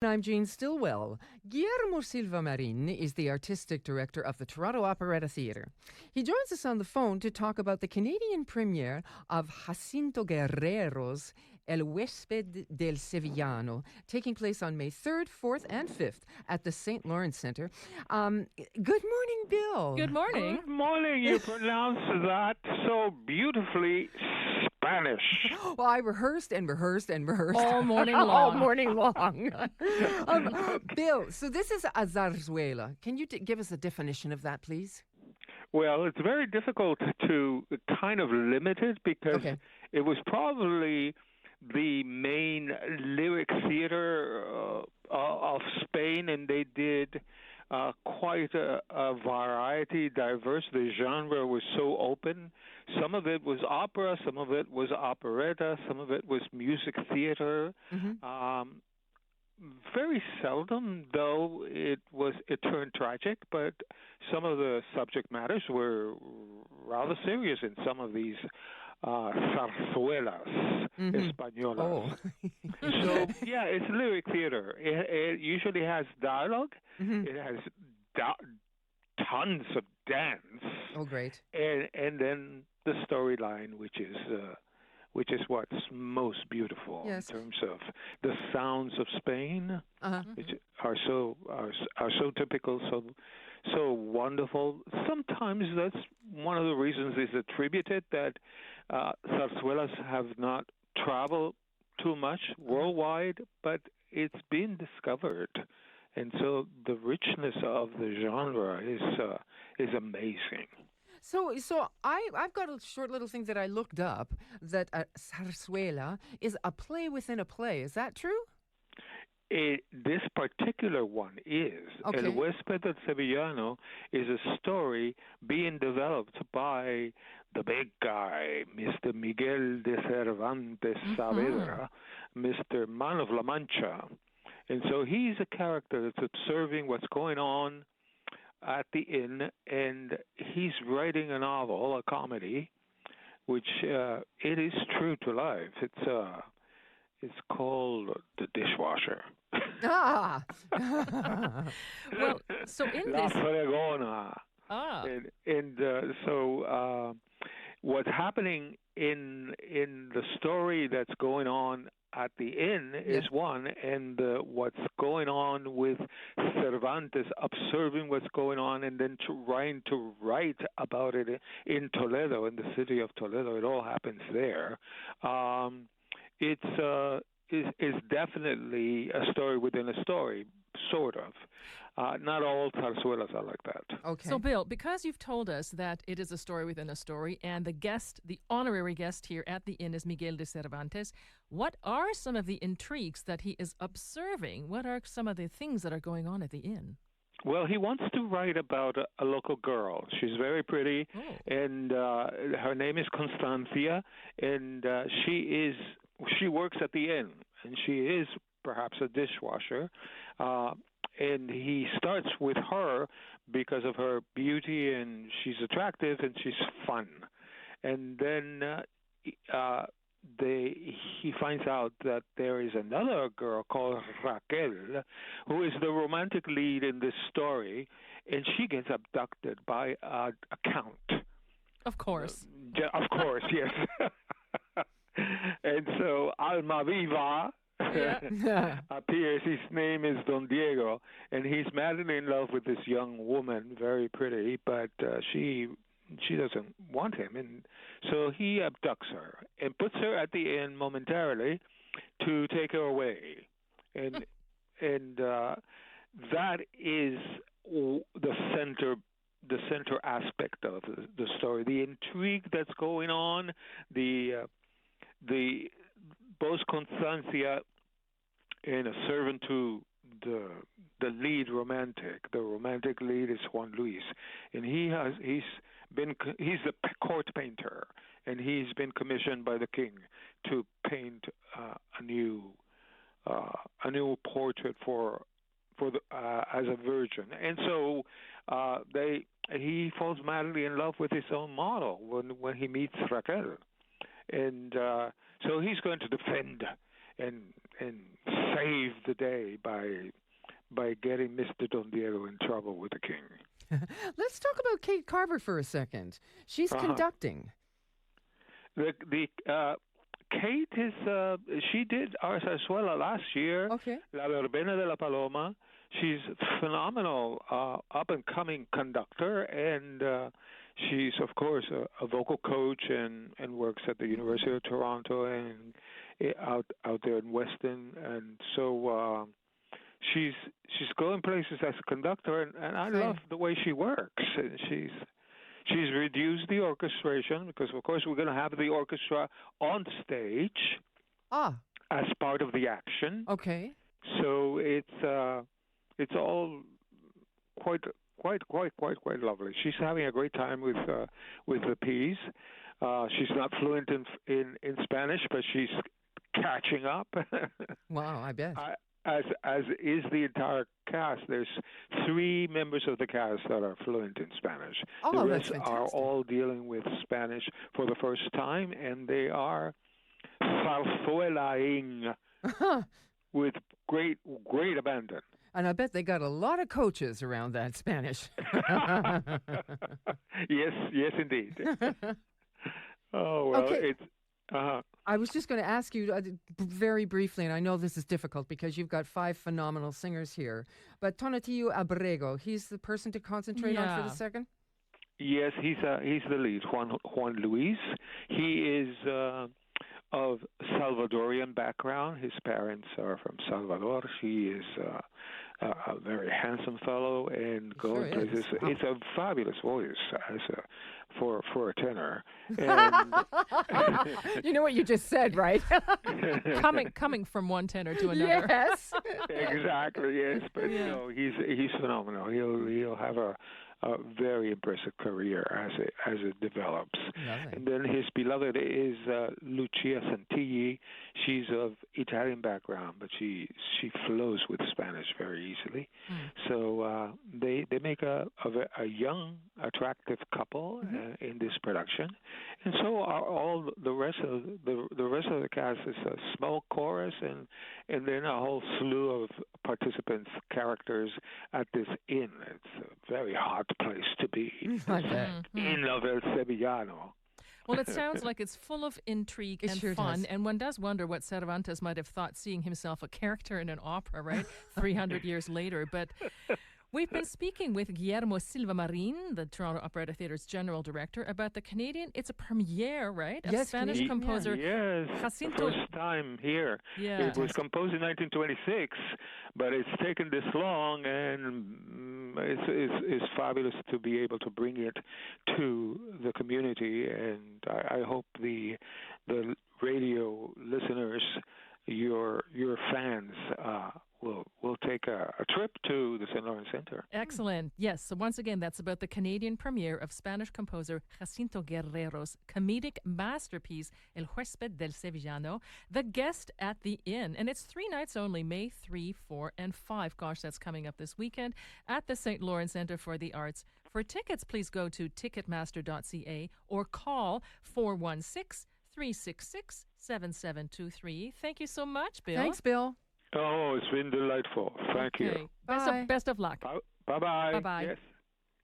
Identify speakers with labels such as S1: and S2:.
S1: I'm Jean Stilwell. Guillermo Silva-Marin is the artistic director of the Toronto Operetta Theatre. He joins us on the phone to talk about the Canadian premiere of Jacinto Guerrero's El Huésped del Sevillano, taking place on May 3rd, 4th, and 5th at the St. Lawrence Centre. Good morning, Bill.
S2: Good morning.
S3: Good morning. You pronounce that so beautifully Spanish.
S1: Well, I rehearsed and rehearsed and rehearsed.
S2: All morning long.
S1: All morning long. Bill, so this is a zarzuela. Can you give us a definition of that, please?
S3: Well, it's very difficult to kind of limit it because it was probably the main lyric theater of Spain, and they did quite a variety, diverse. The genre was so open. Some of it was opera, some of it was operetta, some of it was music theater. Mm-hmm. Very seldom, though, it turned tragic, but some of the subject matters were rather serious in some of these zarzuelas españolas.
S1: Oh.
S3: So, yeah, it's lyric theater. It usually has dialogue. Mm-hmm. It has tons of dance.
S1: Oh, great.
S3: And then the storyline, which is what's most beautiful in terms of the sounds of Spain, which are so typical, so wonderful. Sometimes that's one of the reasons is attributed that zarzuelas have not traveled too much worldwide, but it's been discovered. And so the richness of the genre is amazing.
S1: So I've got a short little thing that I looked up, that a zarzuela is a play within a play. Is that true?
S3: This particular one is.
S1: Okay.
S3: El Huésped del Sevillano is a story being developed by the big guy, Mr. Miguel de Cervantes Saavedra, Mr. Man of La Mancha. And so he's a character that's observing what's going on at the inn, and he's writing a novel, a comedy, which it is true to life. It's called The Dishwasher.
S1: Ah.
S2: Well, so in
S3: La
S2: this
S3: Fregona.
S2: So
S3: what's happening in the story that's going on at the inn is one, and what's going on with Cervantes observing what's going on and then trying to write about it in Toledo, in the city of Toledo. It all happens there. It's definitely a story within a story, sort of. Not all zarzuelas are like that.
S1: Okay.
S2: So, Bill, because you've told us that it is a story within a story, and the honorary guest here at the inn is Miguel de Cervantes, what are some of the intrigues that he is observing? What are some of the things that are going on at the inn?
S3: Well, he wants to write about a local girl. She's very pretty, and her name is Constancia, and she works at the inn, and she is perhaps a dishwasher. And he starts with her because of her beauty, and she's attractive, and she's fun. And then he finds out that there is another girl called Raquel, who is the romantic lead in this story, and she gets abducted by a count.
S2: Of course.
S3: Of course, yes. And so Almaviva appears. His name is Don Diego, and he's madly in love with this young woman, very pretty, but she doesn't want him, and so he abducts her and puts her at the inn momentarily to take her away, and that is the center aspect of the story, the intrigue that's going on, both Constancia and a servant to the lead romantic. The romantic lead is Juan Luis, and he's the court painter, and he's been commissioned by the king to paint a new portrait for as a virgin, and so he falls madly in love with his own model when he meets Raquel. And so he's going to defend and save the day by getting Mr. Don Diego in trouble with the king.
S1: Let's talk about Kate Carver for a second. She's conducting.
S3: Kate is she did our zarzuela last year.
S1: Okay.
S3: La Verbena de la Paloma. She's phenomenal up and coming conductor, and she's of course a vocal coach and works at the University of Toronto and out there in Weston, and so she's going places as a conductor, and I love the way she works. And she's reduced the orchestration because of course we're going to have the orchestra on stage as part of the action.
S1: Okay.
S3: So it's all quite lovely. She's having a great time with the piece. She's not fluent in Spanish, but she's catching up.
S1: Wow, I bet.
S3: As is the entire cast. There's 3 members of the cast that are fluent in Spanish.
S1: Oh,
S3: the rest
S1: that's
S3: are
S1: fantastic.
S3: all dealing with Spanish for the first time, and they are zarzuelaing with great abandon.
S1: And I bet they got a lot of coaches around that Spanish.
S3: Yes, indeed. Oh, well,
S1: okay.
S3: it's...
S1: I was just going to ask you very briefly, and I know this is difficult because you've got 5 phenomenal singers here, but Tonatiuh Abrego, he's the person to concentrate on for the second?
S3: Yes, he's the lead, Juan Luis. He is of Salvadorian background. His parents are from Salvador. He is a very handsome fellow and going places. It's a fabulous voice for a tenor. And
S1: you know what you just said, right?
S2: coming from one tenor to another.
S1: Yes.
S3: Exactly. Yes, but he's phenomenal. He'll have a very impressive career as it develops.
S1: Lovely.
S3: And then his beloved is Lucia Santilli. She's of Italian background, but she flows with Spanish very easily. So they make a young, attractive couple in this production, and so are all the rest of the cast. Is a small chorus and then a whole slew of participants, characters at this inn. It's a very hot place to be. Inn of El Sevillano.
S2: Well, it sounds like it's full of intrigue and fun, and one does wonder what Cervantes might have thought seeing himself a character in an opera, right, 300 years later. But we've been speaking with Guillermo Silva-Marin, the Toronto Operetta Theatre's general director, about the Canadian. It's a premiere, right? A Spanish composer.
S3: Yes,
S2: Jacinto.
S3: First time here.
S2: Yeah.
S3: It was composed in 1926, but it's taken this long, and it's fabulous to be able to bring it to the community. And I hope the radio listeners, your fans, will take a trip to the St. Lawrence Center.
S2: Excellent. Yes. So once again, that's about the Canadian premiere of Spanish composer Jacinto Guerrero's comedic masterpiece, El Huésped del Sevillano, The Guest at the Inn. And it's 3 nights only, May 3, 4, and 5. Gosh, that's coming up this weekend at the St. Lawrence Center for the Arts. For tickets, please go to ticketmaster.ca or call 416-366-7723. Thank you so much, Bill.
S1: Thanks, Bill.
S3: Oh, it's been delightful. Thank you.
S2: Best of luck.
S3: Bye-bye.
S2: Bye-bye.
S3: Yes.